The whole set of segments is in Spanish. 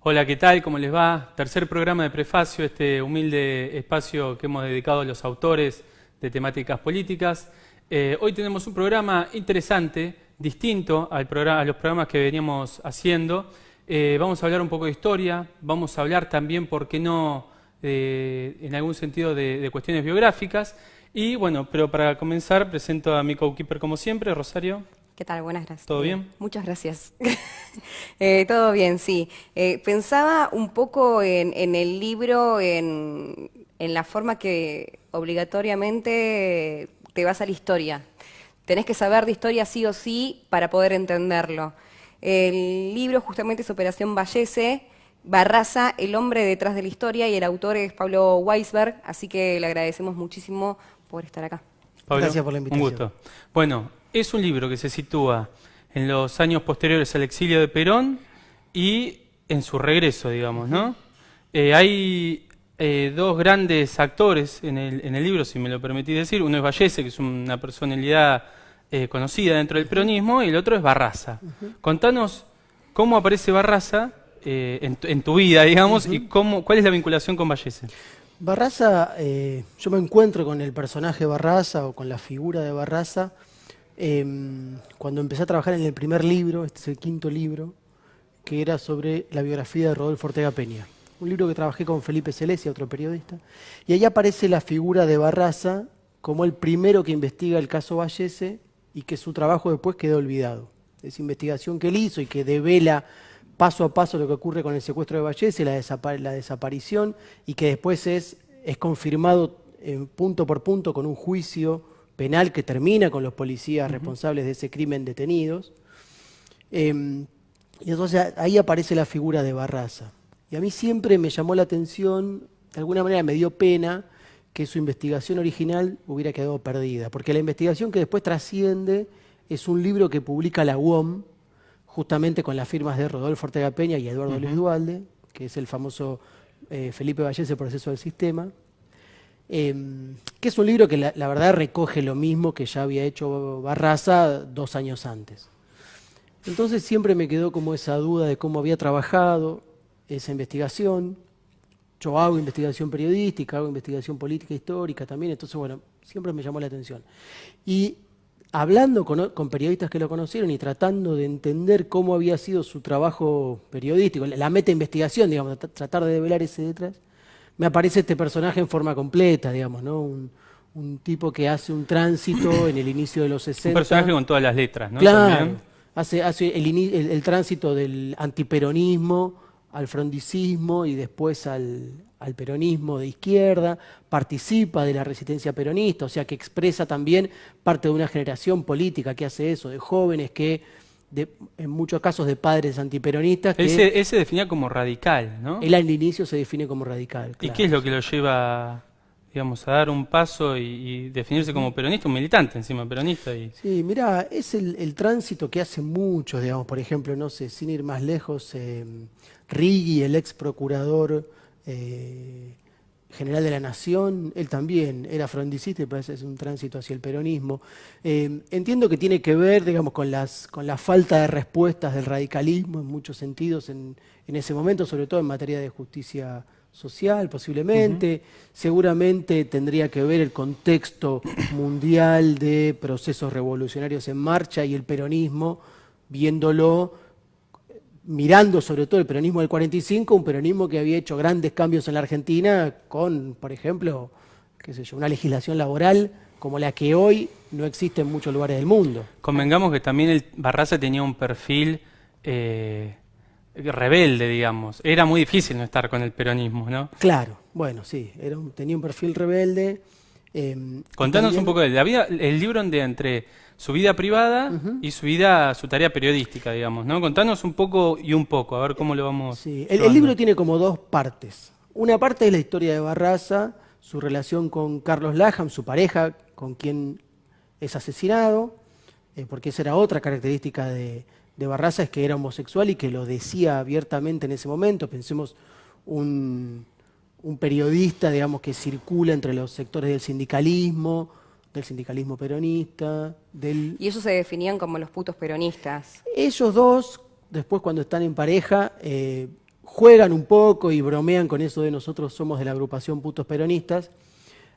Hola, ¿qué tal? ¿Cómo les va? Tercer programa de Prefacio, este humilde espacio que hemos dedicado a los autores de temáticas políticas. Hoy tenemos un programa interesante, distinto a los programas que veníamos haciendo. Vamos a hablar un poco de historia, vamos a hablar también, ¿por qué no?, en algún sentido de cuestiones biográficas. Y bueno, pero para comenzar presento a mi co-keeper como siempre, Rosario. ¿Qué tal? Buenas gracias. ¿Todo bien? Muchas gracias. Todo bien, sí. Pensaba un poco en el libro, en la forma que obligatoriamente te vas a la historia. Tenés que saber de historia sí o sí para poder entenderlo. El libro justamente es Operación Vallese, Barraza, el hombre detrás de la historia, y el autor es Pablo Weisberg, así que le agradecemos muchísimo por estar acá. Pablo, gracias por la invitación. un gusto. Bueno, es un libro que se sitúa en los años posteriores al exilio de Perón y en su regreso, digamos, ¿no? Hay dos grandes actores en el libro, si me lo permitís decir. Uno es Vallese, que es una personalidad conocida dentro del peronismo, y el otro es Barraza. Contanos cómo aparece Barraza en tu vida, digamos, y cuál es la vinculación con Vallese. Barraza, yo me encuentro con el personaje Barraza o con la figura de Barraza cuando empecé a trabajar en el primer libro, este es el quinto libro, que era sobre la biografía de Rodolfo Ortega Peña. Un libro que trabajé con Felipe Celestia, otro periodista, y ahí aparece la figura de Barraza como el primero que investiga el caso Vallese y que su trabajo después quedó olvidado. Esa investigación que él hizo y que devela paso a paso lo que ocurre con el secuestro de Vallese, la desaparición, y que después es confirmado punto por punto con un juicio penal que termina con los policías responsables de ese crimen detenidos. Y entonces ahí aparece la figura de Barraza. Y a mí siempre me llamó la atención, de alguna manera me dio pena que su investigación original hubiera quedado perdida, porque la investigación que después trasciende es un libro que publica la UOM, justamente con las firmas de Rodolfo Ortega Peña y Eduardo Luis Duhalde, que es el famoso Felipe Vallese, Proceso del Sistema, que es un libro que la verdad recoge lo mismo que ya había hecho Barraza 2 años antes. Entonces siempre me quedó como esa duda de cómo había trabajado esa investigación. Yo hago investigación periodística, hago investigación política histórica también, entonces bueno, siempre me llamó la atención. Y hablando con periodistas que lo conocieron y tratando de entender cómo había sido su trabajo periodístico, la meta investigación, digamos, tratar de develar ese detrás, me aparece este personaje en forma completa, digamos, ¿no? Un tipo que hace un tránsito en el inicio de los 60. Un personaje con todas las letras, ¿no? Claro, También. hace el tránsito del antiperonismo al frondicismo y después al peronismo de izquierda, participa de la resistencia peronista, o sea que expresa también parte de una generación política que hace eso, de jóvenes que, en muchos casos de padres antiperonistas. Él se definía como radical, ¿no? Él al inicio se define como radical. ¿Y Claro. qué es lo que lo lleva, digamos, a dar un paso y definirse como peronista, un militante encima peronista? Sí, mirá, es el tránsito que hace muchos, digamos, por ejemplo, no sé, sin ir más lejos, Rigui, el ex procurador general de la Nación, él también era frondicista y parece que es un tránsito hacia el peronismo. Entiendo que tiene que ver, digamos, con la falta de respuestas del radicalismo en muchos sentidos en ese momento, sobre todo en materia de justicia social, posiblemente. Seguramente tendría que ver el contexto mundial de procesos revolucionarios en marcha y el peronismo, mirando sobre todo el peronismo del 45, un peronismo que había hecho grandes cambios en la Argentina con, por ejemplo, qué sé yo, una legislación laboral como la que hoy no existe en muchos lugares del mundo. Convengamos que también Barraza tenía un perfil rebelde, digamos. Era muy difícil no estar con el peronismo, ¿no? Claro, bueno, sí, tenía un perfil rebelde. Contanos también un poco de la vida, el libro entre su vida privada y su tarea periodística, digamos, ¿no? Contanos un poco y un poco, a ver cómo lo vamos. Sí, el libro tiene como 2 partes. Una parte es la historia de Barraza, su relación con Carlos Laham, su pareja, con quien es asesinado, porque esa era otra característica de Barraza, es que era homosexual y que lo decía abiertamente en ese momento. Pensemos un periodista, digamos, que circula entre los sectores del sindicalismo peronista, Y ellos se definían como los putos peronistas. Ellos dos, después cuando están en pareja, juegan un poco y bromean con eso de nosotros somos de la agrupación Putos Peronistas.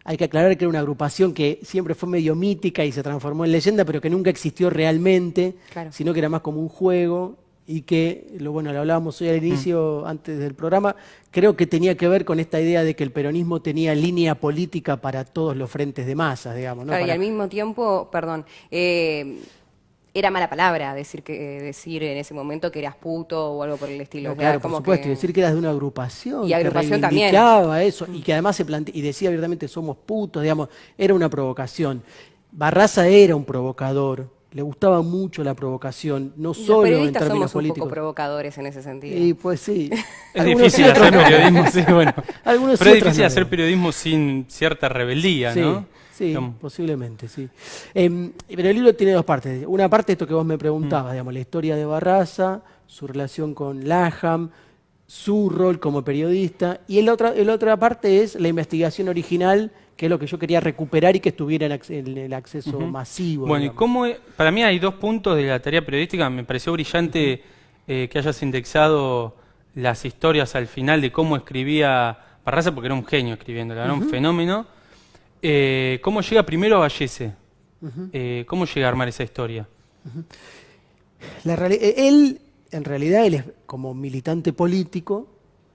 Hay que aclarar que era una agrupación que siempre fue medio mítica y se transformó en leyenda, pero que nunca existió realmente, Claro. sino que era más como un juego y que, lo hablábamos hoy al inicio, antes del programa, creo que tenía que ver con esta idea de que el peronismo tenía línea política para todos los frentes de masas, digamos, ¿no? Claro, y Para- al mismo tiempo, perdón, era mala palabra decir en ese momento que eras puto o algo por el estilo. No, O sea, claro, por como supuesto, y que- decir que eras de una agrupación Y agrupación que también. reivindicaba eso, y que además y decía abiertamente somos putos, digamos, era una provocación. Barraza era un provocador, le gustaba mucho la provocación, no Los solo en periodistas términos somos un poco políticos. provocadores en ese sentido. Y pues sí. Es Algunos difícil sí, otros hacer no. periodismo, sí, bueno. Algunos Pero sí, es otros difícil no. hacer periodismo sin cierta rebeldía, Sí, ¿no? sí, Digamos. posiblemente, sí. Pero el libro tiene dos partes. Una parte, esto que vos me preguntabas, digamos, la historia de Barraza, su relación con Laham, su rol como periodista, y la otra parte es la investigación original, que es lo que yo quería recuperar y que estuviera en el acceso masivo. Bueno, y digamos. cómo, para mí hay dos puntos de la tarea periodística. Me pareció brillante que hayas indexado las historias al final de cómo escribía Barraza, porque era un genio escribiéndola, era un fenómeno. ¿Cómo llega primero a Vallese? ¿Cómo llega a armar esa historia? Él, en realidad, él es como militante político,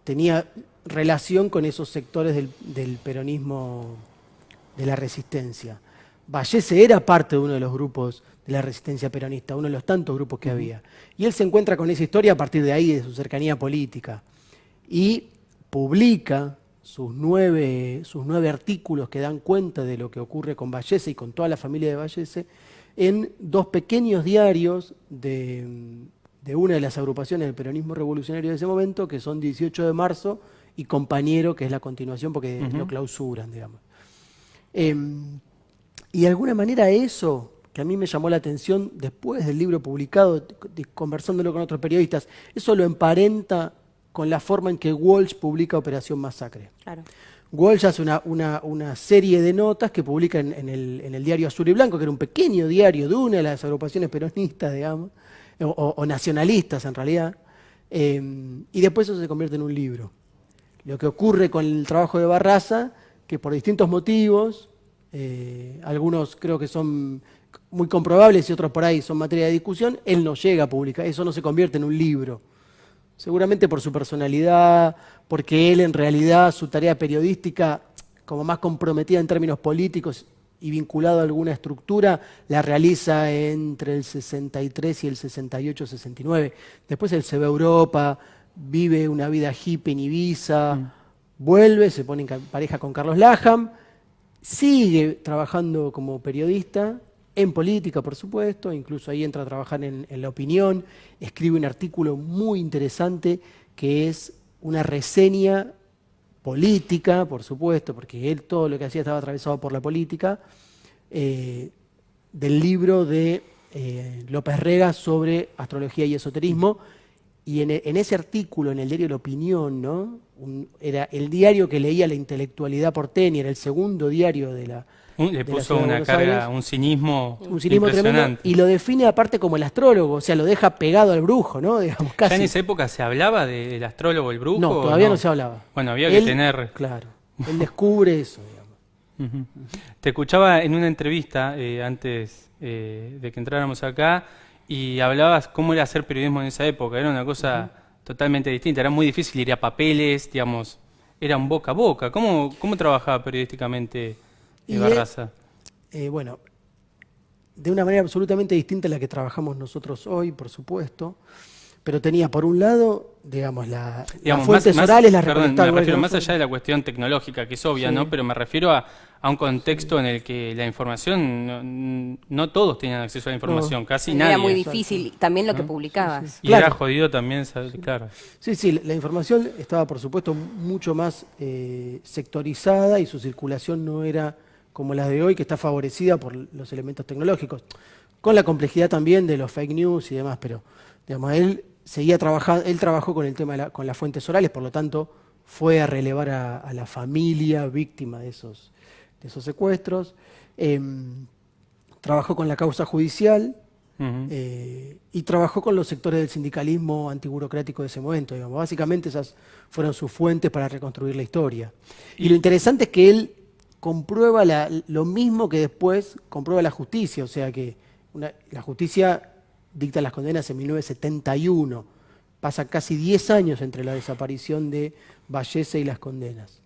tenía relación con esos sectores del peronismo de la resistencia. Vallese era parte de uno de los grupos de la resistencia peronista, uno de los tantos grupos que había. Y él se encuentra con esa historia a partir de ahí, de su cercanía política. Y publica sus nueve artículos que dan cuenta de lo que ocurre con Vallese y con toda la familia de Vallese en dos pequeños diarios de una de las agrupaciones del peronismo revolucionario de ese momento, que son 18 de marzo y Compañero, que es la continuación porque lo clausuran, digamos. Y de alguna manera eso, que a mí me llamó la atención después del libro publicado, conversándolo con otros periodistas, eso lo emparenta con la forma en que Walsh publica Operación Masacre. Claro. Walsh hace una serie de notas que publica en el diario Azul y Blanco, que era un pequeño diario de una de las agrupaciones peronistas, digamos, o nacionalistas en realidad, y después eso se convierte en un libro. Lo que ocurre con el trabajo de Barraza, que por distintos motivos, algunos creo que son muy comprobables y otros por ahí son materia de discusión, él no llega a publicar, eso no se convierte en un libro. Seguramente por su personalidad, porque él en realidad su tarea periodística, como más comprometida en términos políticos y vinculado a alguna estructura, la realiza entre el 63 y el 68-69. Después él se va a Europa, vive una vida hippie en Ibiza, vuelve, se pone en pareja con Carlos Laham, sigue trabajando como periodista, en política, por supuesto, incluso ahí entra a trabajar en La Opinión, escribe un artículo muy interesante que es una reseña política, por supuesto, porque él todo lo que hacía estaba atravesado por la política, del libro de López Rega sobre astrología y esoterismo, y en ese artículo, en el diario La Opinión, ¿no? Era el diario que leía la intelectualidad porteña, era el segundo diario de la... Le de la puso ciudad de una Buenos carga, Aires. un cinismo Un cinismo tremendo, impresionante. y lo define aparte como el astrólogo, o sea, lo deja pegado al brujo, ¿no? Digamos, ¿Ya casi. en esa época se hablaba del astrólogo, el brujo? No, o todavía no se hablaba. Bueno, había que Él, tener... Claro, él descubre eso, digamos. Ujú. Te escuchaba en una entrevista antes de que entráramos acá y hablabas cómo era hacer periodismo en esa época. Era una cosa totalmente distinta. Era muy difícil ir a papeles, digamos, era un boca a boca. ¿Cómo trabajaba periodísticamente Y Barraza? Bueno, de una manera absolutamente distinta a la que trabajamos nosotros hoy, por supuesto, pero tenía por un lado, digamos, las fuentes orales, las perdón, recolectaba me igual que refiero más nosotros. allá de la cuestión tecnológica, que es obvia, Sí. ¿no? Pero me refiero a un contexto en el que la información, no todos tenían acceso a la información, casi nadie. Era muy difícil también lo que publicabas. Y Claro. era jodido también, claro. Sí, sí, la información estaba, por supuesto, mucho más sectorizada y su circulación no era como la de hoy, que está favorecida por los elementos tecnológicos, con la complejidad también de los fake news y demás, pero digamos, él seguía trabajando, él trabajó con el tema con las fuentes orales, por lo tanto fue a relevar a la familia víctima de esos secuestros, trabajó con la causa judicial, Ujú. Y trabajó con los sectores del sindicalismo antiburocrático de ese momento, digamos. Básicamente esas fueron sus fuentes para reconstruir la historia. Y lo interesante es que él comprueba lo mismo que después comprueba la justicia, o sea que la justicia dicta las condenas en 1971. Pasa casi 10 años entre la desaparición de Vallese y las condenas.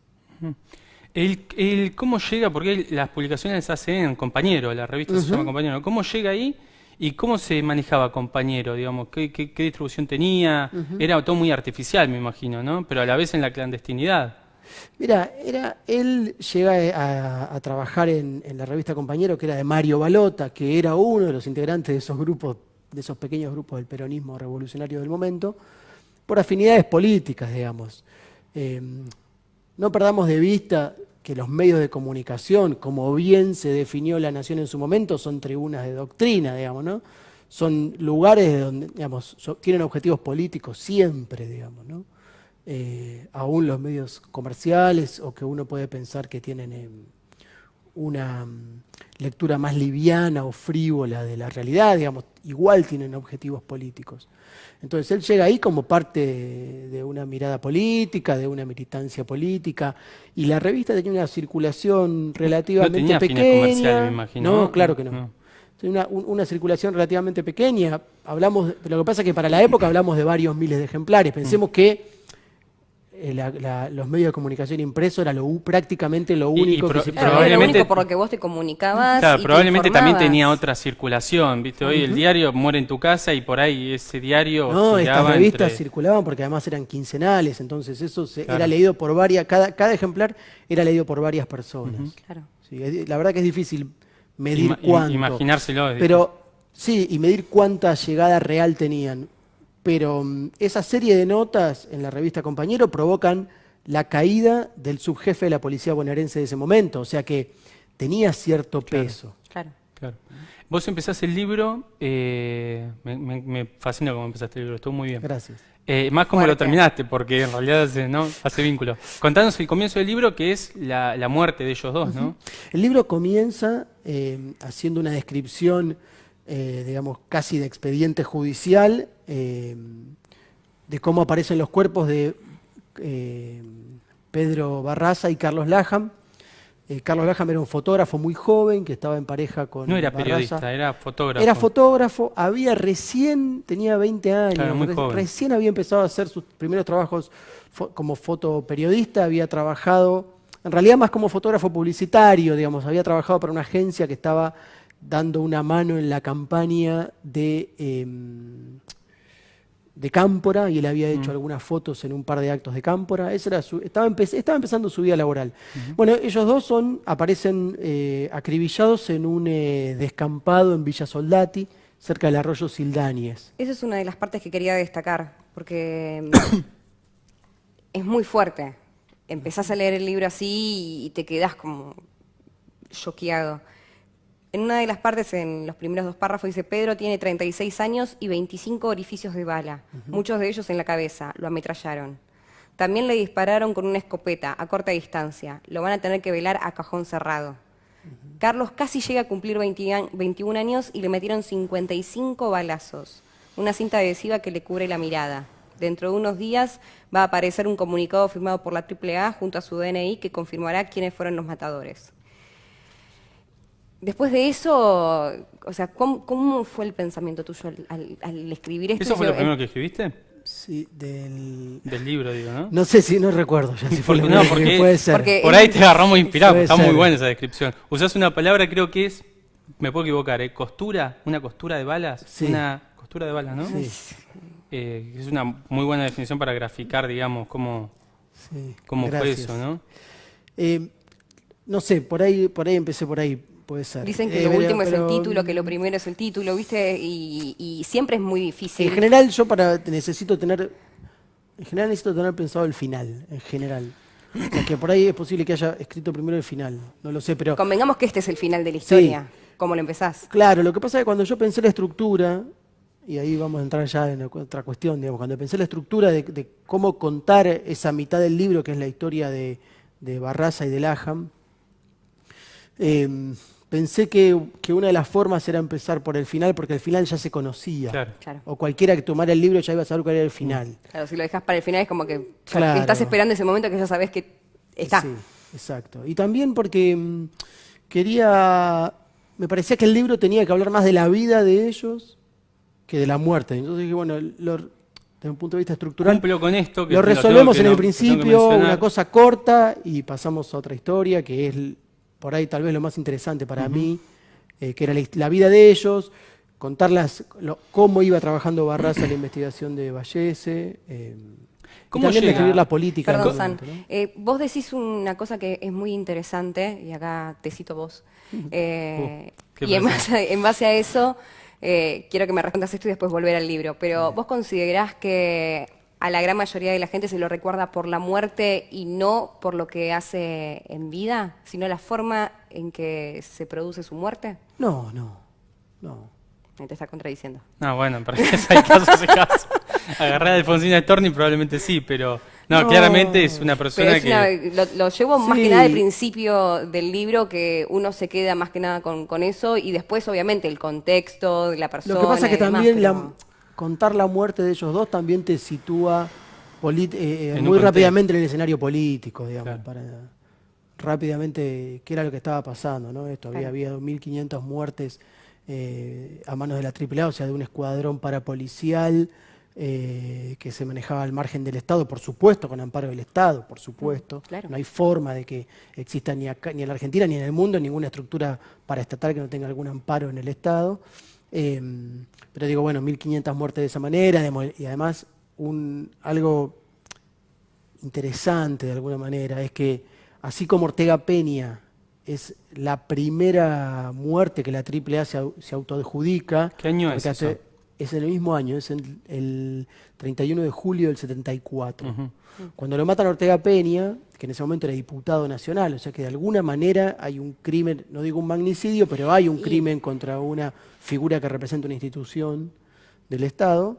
¿Cómo llega? Porque las publicaciones las hace en Compañero, la revista se llama Compañero. ¿Cómo llega ahí y cómo se manejaba Compañero? Digamos, ¿qué distribución tenía? Era todo muy artificial, me imagino, ¿no? Pero a la vez en la clandestinidad. Mira, él llega a trabajar en la revista Compañero, que era de Mario Balota, que era uno de los integrantes de esos grupos, de esos pequeños grupos del peronismo revolucionario del momento, por afinidades políticas, digamos. No perdamos de vista que los medios de comunicación, como bien se definió La Nación en su momento, son tribunas de doctrina, digamos, ¿no? Son lugares donde, digamos, tienen objetivos políticos siempre, digamos, ¿no? Aún los medios comerciales o que uno puede pensar que tienen una lectura más liviana o frívola de la realidad, digamos, igual tienen objetivos políticos. Entonces él llega ahí como parte de una mirada política, de una militancia política, y la revista tenía una circulación relativamente no tenía pequeña. fines comerciales, me imagino. No, claro que no. Tenía una circulación relativamente pequeña. Lo que pasa es que para la época hablamos de varios miles de ejemplares. Pensemos que los medios de comunicación impreso era Y prácticamente lo único que se Era lo probablemente- único por lo que vos te comunicabas. Claro, y te probablemente también informabas. tenía otra circulación, ¿viste? Hoy el diario muere en tu casa y por ahí ese diario No, estas giraba revistas entre... circulaban porque además eran quincenales, entonces eso Claro. era leído por varias, cada ejemplar era leído por varias personas. Claro. Sí, la verdad que es difícil medir cuánto. Imaginárselo. es Pero sí, y medir cuánta llegada real tenían. Pero esa serie de notas en la revista Compañero provocan la caída del subjefe de la policía bonaerense de ese momento, o sea que tenía cierto peso. Claro. Claro. Vos empezás el libro, me fascina cómo empezaste el libro, estuvo muy bien. Gracias. Más cómo lo Fuerte. terminaste, porque en realidad hace vínculo. Contanos el comienzo del libro, que es la muerte de ellos dos, ¿no? El libro comienza haciendo una descripción, digamos, casi de expediente judicial, de cómo aparecen los cuerpos de Pedro Barraza y Carlos Lajam. Carlos Lajam era un fotógrafo muy joven que estaba en pareja con No era Barraza. periodista, era fotógrafo. Era fotógrafo, tenía 20 años, Claro, muy joven. recién había empezado a hacer sus primeros trabajos como fotoperiodista, había trabajado, en realidad más como fotógrafo publicitario, digamos, había trabajado para una agencia que estaba dando una mano en la campaña de Cámpora, y él había hecho algunas fotos en un par de actos de Cámpora. Estaba empezando su vida laboral. Bueno, ellos dos aparecen acribillados en un descampado en Villa Soldati, cerca del arroyo Sildáñez. Esa es una de las partes que quería destacar, porque es muy fuerte. Empezás a leer el libro así y te quedás como choqueado. En una de las partes, en los primeros 2 párrafos, dice: Pedro tiene 36 años y 25 orificios de bala, muchos de ellos en la cabeza, lo ametrallaron. También le dispararon con una escopeta a corta distancia, lo van a tener que velar a cajón cerrado. Carlos casi llega a cumplir 21 años y le metieron 55 balazos, una cinta adhesiva que le cubre la mirada. Dentro de unos días va a aparecer un comunicado firmado por la AAA junto a su DNI que confirmará quiénes fueron los matadores. Después de eso, o sea, ¿cómo fue el pensamiento tuyo al escribir esto? ¿Eso fue lo primero que escribiste? Sí, Del libro, digo, ¿no? No sé si no recuerdo ya si fue lo No, primero que porque- puede ser. porque- Por ahí te agarramos inspirado, Puede está muy ser. buena esa descripción. Usás una palabra, creo que es, me puedo equivocar, ¿costura? ¿Una costura de balas? Sí. Una costura de balas, ¿no? Sí, Es una muy buena definición para graficar, digamos, cómo fue gracias. eso, ¿no? No sé, por ahí empecé por ahí, puede ser. Dicen que lo Pero- último es el pero, título, que lo primero es el título, ¿viste? Y siempre es muy difícil. En general yo necesito tener pensado el final, en general. Porque por ahí es posible que haya escrito primero el final, no lo sé, pero Convengamos que este es el final de la historia, como lo empezás. claro, lo que pasa es que cuando yo pensé la estructura, y ahí vamos a entrar ya en otra cuestión, digamos, cuando pensé la estructura de cómo contar esa mitad del libro, que es la historia de Barraza y de Lajam, pensé que una de las formas era empezar por el final, porque el final ya se conocía. Claro. Claro. O cualquiera que tomara el libro ya iba a saber cuál era el final. Claro, si lo dejas para el final es como que Claro. estás esperando ese momento que ya sabes que está. Sí, exacto. Y también porque me parecía que el libro tenía que hablar más de la vida de ellos que de la muerte. Entonces dije, bueno, desde un punto de vista estructural, Cumplo con esto. Que lo te tengo resolvemos que en el no- que tengo que principio, mencionar. una cosa corta, y pasamos a otra historia, que es por ahí tal vez lo más interesante para mí, que era la vida de ellos, contarlas cómo iba trabajando Barraza en la investigación de Vallese, y ¿Cómo también llega? describir la política. del Perdón, San. momento, ¿no? Vos decís una cosa que es muy interesante, y acá te cito vos. Qué Y en presente. base a eso, quiero que me respondas esto y después volver al libro. Pero ¿vos considerás que a la gran mayoría de la gente se lo recuerda por la muerte y no por lo que hace en vida, sino la forma en que se produce su muerte? No. Me te está contradiciendo. No, bueno, para eso hay casos y casos. Agarré a Alfonsina Storni probablemente sí, pero no, claramente es una persona Pero que... lo llevo más Sí. que nada al principio del libro, que uno se queda más que nada con eso, y después obviamente el contexto de la persona. Lo que pasa es que y demás, también pero- contar la muerte de ellos dos también te sitúa En un muy contexto. rápidamente en el escenario político, digamos, Claro. para rápidamente qué era lo que estaba pasando, ¿no? Claro. Había 2.500 muertes a manos de la AAA, o sea, de un escuadrón parapolicial que se manejaba al margen del Estado, por supuesto, con amparo del Estado, por supuesto. claro. No hay forma de que exista ni acá, ni en la Argentina, ni en el mundo, ninguna estructura paraestatal que no tenga algún amparo en el Estado. Pero digo, bueno, 1.500 muertes de esa manera, y además algo interesante de alguna manera es que así como Ortega Peña es la primera muerte que la AAA se autoadjudica. ¿Qué año es porque eso? es en el mismo año, es el 31 de julio del 74. Ujú. Cuando lo matan a Ortega Peña, que en ese momento era diputado nacional, o sea que de alguna manera hay un crimen, no digo un magnicidio, pero hay un crimen contra una figura que representa una institución del Estado.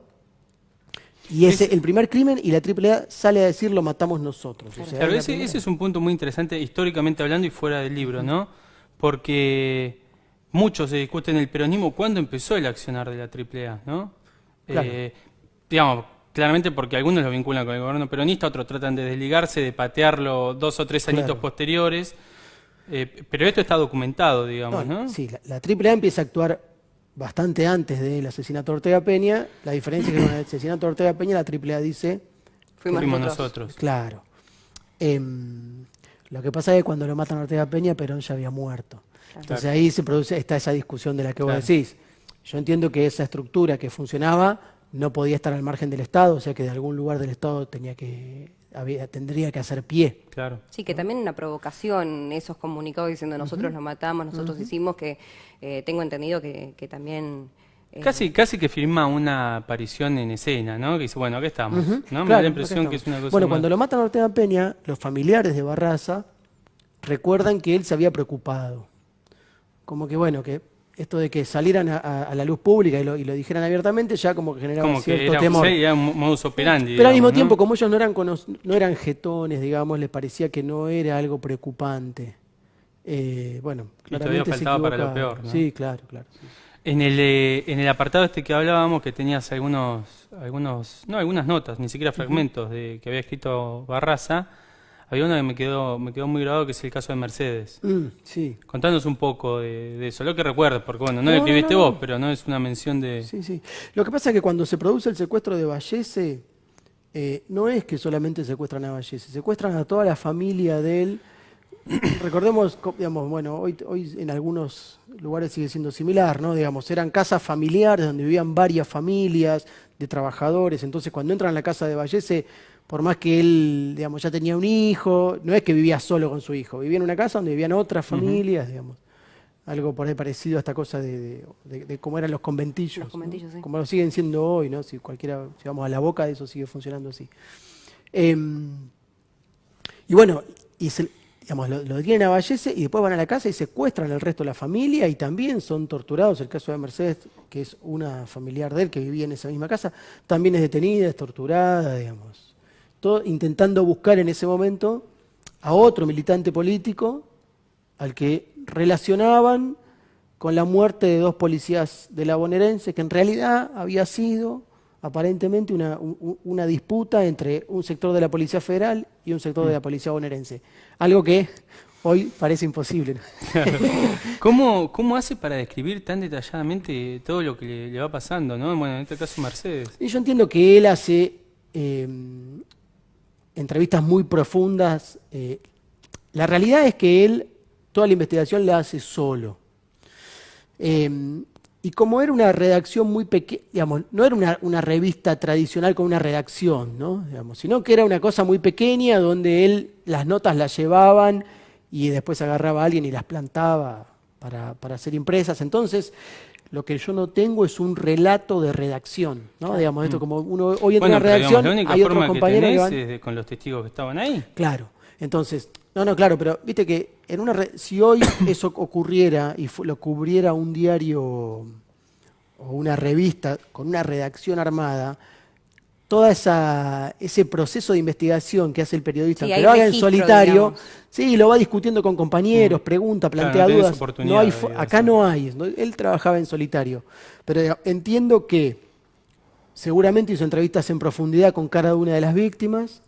Y el primer crimen, y la AAA sale a decir lo matamos nosotros. O sea, Claro, es la ese primera. es un punto muy interesante históricamente hablando y fuera del libro, ¿no? Porque mucho se discute en el peronismo cuándo empezó el accionar de la AAA, ¿no? Claro. Digamos, claramente porque algunos lo vinculan con el gobierno peronista, otros tratan de desligarse, de patearlo 2 o 3 añitos Claro. posteriores, pero esto está documentado, digamos, ¿no? Sí, la AAA empieza a actuar bastante antes del asesinato de Ortega Peña. La diferencia es que con el asesinato de Ortega Peña la AAA dice, Fuimos Fuimos nosotros. nosotros. claro. Lo que pasa es que cuando lo matan a Ortega Peña, Perón ya había muerto. Entonces ahí está esa discusión de la que vos Claro. decís. Yo entiendo que esa estructura que funcionaba no podía estar al margen del Estado, o sea que de algún lugar del Estado tendría que hacer pie. Claro. Sí, que también una provocación, esos comunicados diciendo nosotros lo matamos, nosotros hicimos, que tengo entendido que también... Casi que firma una aparición en escena, ¿no? Que dice, bueno, aquí estamos, Ujú, ¿no? Me da claro, la impresión acá que es estamos. una cosa Bueno, más- cuando lo matan a Ortega Peña, los familiares de Barraza recuerdan que él se había preocupado. Como que, bueno, que esto de que salieran a la luz pública y lo dijeran abiertamente ya como que generaba como que cierto era, temor. sí, era un modus operandi. Pero al mismo digamos, ¿no? tiempo, como ellos no eran jetones, digamos, les parecía que no era algo preocupante. Bueno, Y todavía claramente se faltaba para lo equivocaron. peor, ¿no? Sí, claro, claro. Sí. En el apartado este que hablábamos, que tenías algunas notas, ni siquiera fragmentos de que había escrito Barraza, había uno que me quedó muy grabado, que es el caso de Mercedes. Sí. Contanos un poco de eso, lo que recuerdas, porque bueno, no lo No, escribiste no. vos, pero no es una mención de... Sí, sí. Lo que pasa es que cuando se produce el secuestro de Vallese, no es que solamente secuestran a Vallese, secuestran a toda la familia de él. Recordemos, digamos, bueno, hoy en algunos lugares sigue siendo similar, ¿no? Digamos, eran casas familiares donde vivían varias familias de trabajadores. Entonces, cuando entran a la casa de Vallese, por más que él, digamos, ya tenía un hijo, no es que vivía solo con su hijo, vivía en una casa donde vivían otras familias, digamos. Algo por ahí parecido a esta cosa de cómo eran los conventillos. Los conventillos, ¿no? sí. Como lo siguen siendo hoy, ¿no? Si vamos a la Boca, eso sigue funcionando así. Y bueno, digamos, lo detienen a Vallese y después van a la casa y secuestran al resto de la familia y también son torturados. El caso de Mercedes, que es una familiar de él que vivía en esa misma casa, también es detenida, es torturada, digamos. Todo intentando buscar en ese momento a otro militante político al que relacionaban con la muerte de 2 policías de la bonaerense, que en realidad había sido aparentemente una disputa entre un sector de la Policía Federal y un sector de la Policía bonaerense. Algo que hoy parece imposible, ¿no? ¿Cómo hace para describir tan detalladamente todo lo que le va pasando, ¿no? Bueno, en este caso Mercedes. Y yo entiendo que él hace entrevistas muy profundas. La realidad es que él toda la investigación la hace solo. Y como era una redacción muy pequeña, digamos, no era una revista tradicional con una redacción, ¿no? Digamos, sino que era una cosa muy pequeña donde él las notas las llevaban y después agarraba a alguien y las plantaba para ser impresas. Entonces, lo que yo no tengo es un relato de redacción, ¿no? Digamos, esto como uno hoy entra en una redacción, la única hay otros forma que compañeros que tenés van... es con los testigos que estaban ahí. Claro. Entonces, claro, pero viste que si hoy eso ocurriera y lo cubriera un diario o una revista con una redacción armada, todo ese proceso de investigación que hace el periodista, Sí, que hay lo haga en registro, solitario, digamos. sí, lo va discutiendo con compañeros, pregunta, Claro, plantea no tenés dudas. oportunidad No hay de acá eso. no hay, ¿no? Él trabajaba en solitario. Pero entiendo que seguramente hizo entrevistas en profundidad con cada una de las víctimas,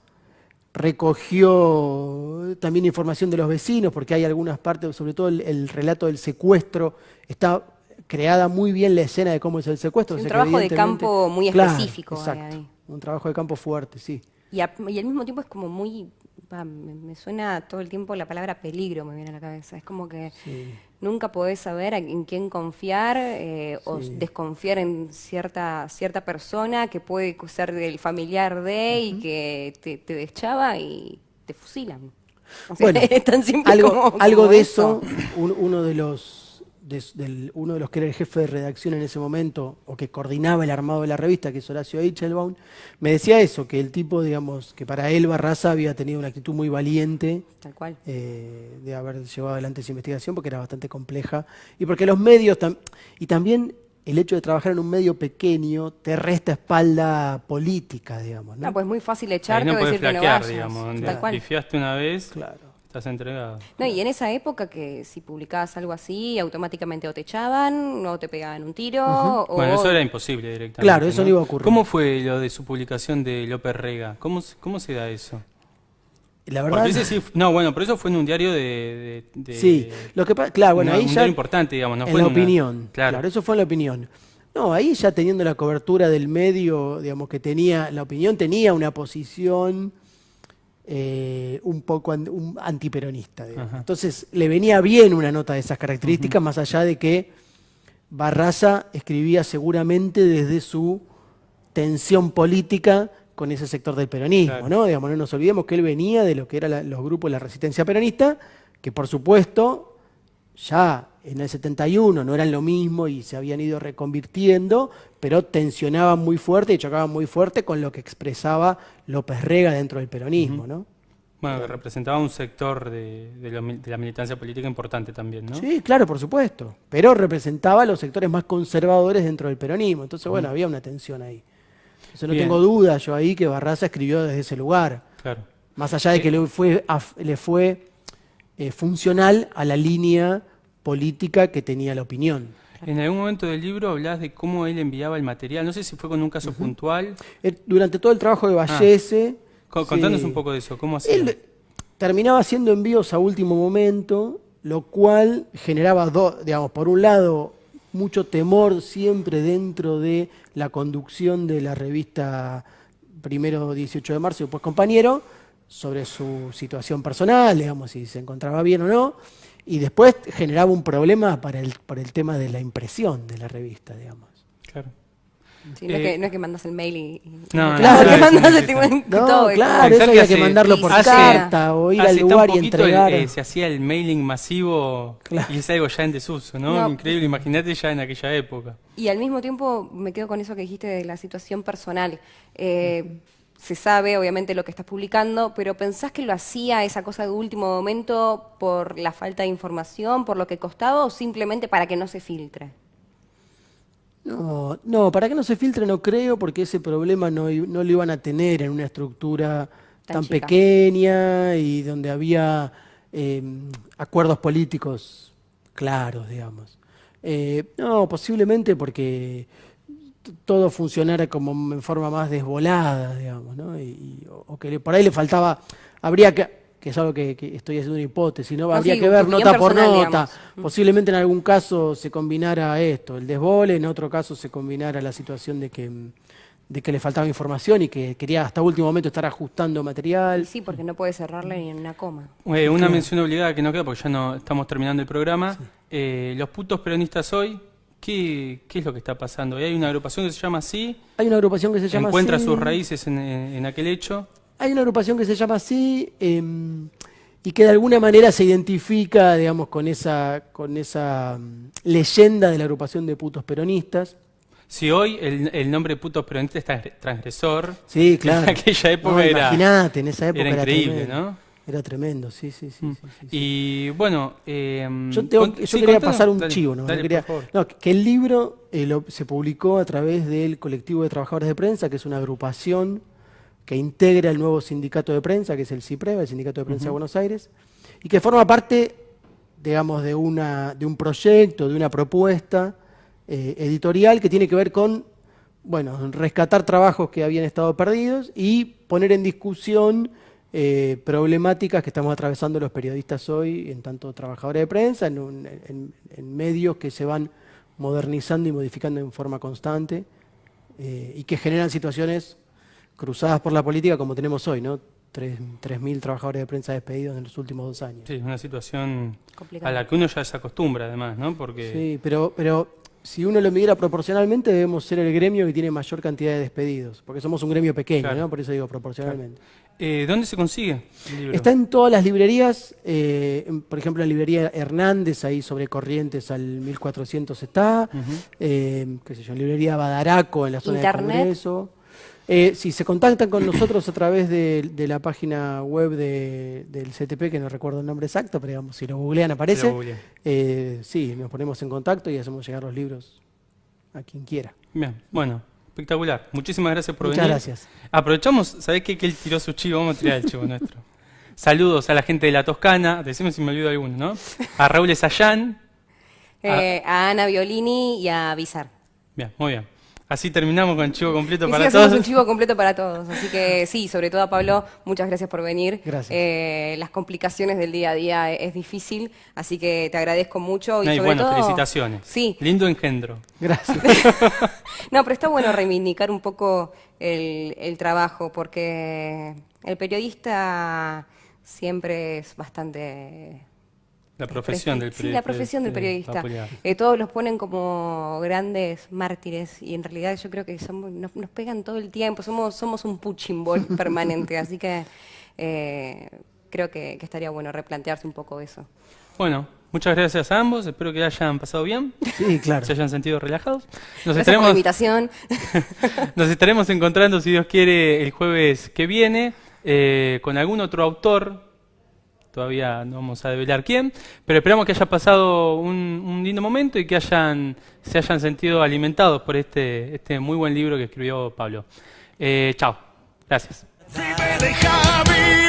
recogió también información de los vecinos, porque hay algunas partes, sobre todo el relato del secuestro, está creada muy bien la escena de cómo es el secuestro. Sí, o un sea que trabajo de evidentemente- campo muy Claro, específico hay exacto, ahí. un trabajo de campo fuerte, sí. Y al mismo tiempo es como muy... me suena todo el tiempo la palabra peligro, me viene a la cabeza. Es como que Sí. nunca podés saber en quién confiar o Sí. desconfiar en cierta persona que puede ser el familiar de y que te deschaba y te fusilan. O sea, Bueno, están siempre algo como de eso, uno de los que era el jefe de redacción en ese momento, o que coordinaba el armado de la revista, que es Horacio Eichelbaum, me decía eso, que el tipo, digamos, que para él Barraza había tenido una actitud muy valiente Tal cual. de haber llevado adelante esa investigación, porque era bastante compleja, y porque los medios, y también el hecho de trabajar en un medio pequeño, te resta espalda política, digamos, ¿no? No, pues es muy fácil Ahí echarte no o podés decir que no flaquear, vayas. digamos. Donde Tal cual. pifiaste una vez, Claro. estás entregado. No, y en esa época que si publicabas algo así, automáticamente o te echaban, o te pegaban un tiro, o... Bueno, eso era imposible directamente. Claro, eso no iba a ocurrir. ¿Cómo fue lo de su publicación de López Rega? ¿Cómo se da eso? La verdad, Porque ese sí, no, bueno, pero eso fue en un diario de sí, lo que pasa, claro, bueno, un ahí ya diario importante, digamos, no en fue la en una- opinión, Claro. claro, eso fue en la opinión. No, ahí ya teniendo la cobertura del medio, digamos que tenía, la opinión tenía una posición un poco antiperonista, digamos. Ajá. Entonces le venía bien una nota de esas características, más allá de que Barraza escribía seguramente desde su tensión política con ese sector del peronismo, Claro. ¿no? Digamos, no nos olvidemos que él venía de lo que eran los grupos de la resistencia peronista, que por supuesto ya en el 71 no eran lo mismo y se habían ido reconvirtiendo, pero tensionaban muy fuerte y chocaban muy fuerte con lo que expresaba López Rega dentro del peronismo, ¿no? Bueno, que representaba un sector de la militancia política importante también, ¿no? Sí, claro, por supuesto, pero representaba a los sectores más conservadores dentro del peronismo, entonces bueno, había una tensión ahí. Entonces no Bien. tengo duda yo ahí que Barraza escribió desde ese lugar, Claro. más allá de que le fue funcional a la línea política que tenía la opinión. En algún momento del libro hablas de cómo él enviaba el material, no sé si fue con un caso puntual. Durante todo el trabajo de Vallese... Contanos sí, un poco de eso, ¿cómo hacía? él terminaba haciendo envíos a último momento, lo cual generaba, digamos, por un lado, mucho temor siempre dentro de la conducción de la revista primero 18 de marzo y después Compañero, sobre su situación personal, digamos, si se encontraba bien o no, y después generaba un problema por el tema de la impresión de la revista, digamos. Claro. Sí, no, es que mandas el mail y No, Claro, que no, mandas sí, el sí, tipo sí. en No, todo, es claro, como- eso Pensar había que que mandarlo por hace- carta o ir al hace tan lugar y poquito entregar. se hacía el mailing masivo Claro. y es algo ya en desuso, ¿no? No, Increíble, imagínate ya en aquella época. Y al mismo tiempo me quedo con eso que dijiste de la situación personal. Se sabe, obviamente, lo que estás publicando, pero ¿pensás que lo hacía esa cosa de último momento por la falta de información, por lo que costaba o simplemente para que no se filtre? No, para que no se filtre no creo, porque ese problema no lo iban a tener en una estructura tan chica. pequeña y donde había acuerdos políticos claros, digamos. No, posiblemente porque todo funcionara como en forma más desvolada, digamos, ¿no? O que por ahí le faltaba, habría que es algo que estoy haciendo una hipótesis, ¿no? Habría sí, que ver tu nota opinión por personal, nota. digamos. Posiblemente en algún caso se combinara esto, el desbole, en otro caso se combinara la situación de que le faltaba información y que quería hasta último momento estar ajustando material. Y sí, porque no puede cerrarle ni en una coma. Una mención obligada que no queda porque ya no estamos terminando el programa. Los putos peronistas hoy, ¿qué es lo que está pasando? Hay una agrupación que se llama así. Hay una agrupación que se llama encuentra así. sus raíces en aquel hecho. Hay una agrupación que se llama así y que de alguna manera se identifica, digamos, con esa leyenda de la agrupación de putos peronistas. Si hoy el nombre de putos peronistas está transgresor, Sí, claro. en aquella época No, era... imagínate, en esa época era increíble, tremendo. ¿no? Era tremendo, sí. Y bueno... Yo quería pasar un chivo, ¿no? Dale, Quería, por favor. no, que el libro se publicó a través del Colectivo de Trabajadores de Prensa, que es una agrupación que integra el nuevo sindicato de prensa, que es el CIPREVA, el Sindicato de Prensa de Buenos Aires, y que forma parte, digamos, de un proyecto, de una propuesta editorial que tiene que ver con, bueno, rescatar trabajos que habían estado perdidos y poner en discusión problemáticas que estamos atravesando los periodistas hoy, en tanto trabajadores de prensa, en medios que se van modernizando y modificando en forma constante y que generan situaciones cruzadas por la política como tenemos hoy, ¿no? 3.000 trabajadores de prensa despedidos en los últimos 2 años. Sí, es una situación Complicado. a la que uno ya se acostumbra además, ¿no? Porque Sí, pero si uno lo midiera proporcionalmente, debemos ser el gremio que tiene mayor cantidad de despedidos, porque somos un gremio pequeño, Claro. ¿no? Por eso digo proporcionalmente. ¿dónde se consigue el libro? Está en todas las librerías, por ejemplo, en la librería Hernández, ahí sobre Corrientes al 1400 está, qué sé yo, en librería Badaraco, en la zona Internet. de Congreso. Si se contactan con nosotros a través de la página web del CTP, que no recuerdo el nombre exacto, pero digamos, si lo googlean aparece. Si lo googlean. Sí, nos ponemos en contacto y hacemos llegar los libros a quien quiera. Bien, bueno, espectacular. Muchísimas gracias por Muchas venir. gracias. Aprovechamos, ¿sabés qué? Que él tiró su chivo, vamos a tirar el chivo nuestro. Saludos a la gente de La Toscana, decime si me olvido alguno, ¿no? A Raúl Esayán. A Ana Violini y a Bizar. Bien, muy bien. Así terminamos con el chivo completo Y para sí, hacemos todos. un chivo completo para todos. Así que sí, sobre todo a Pablo, muchas gracias por venir. Gracias. Las complicaciones del día a día es difícil, así que te agradezco mucho. Y No, y sobre bueno, todo, felicitaciones. Sí. Lindo engendro. Gracias. No, pero está bueno reivindicar un poco el trabajo, porque el periodista siempre es bastante... La profesión del periodista. Sí, la profesión del periodista. Vapulear. Todos los ponen como grandes mártires y en realidad yo creo que nos pegan todo el tiempo, somos un punching ball permanente, así que creo que estaría bueno replantearse un poco eso. Bueno, muchas gracias a ambos, espero que hayan pasado bien, Sí, claro. se hayan sentido relajados. Gracias por la invitación. Nos estaremos encontrando, si Dios quiere, el jueves que viene con algún otro autor. Todavía no vamos a develar quién, pero esperamos que haya pasado un lindo momento y que se hayan sentido alimentados por este muy buen libro que escribió Pablo. Chao, gracias. Si me deja vivir.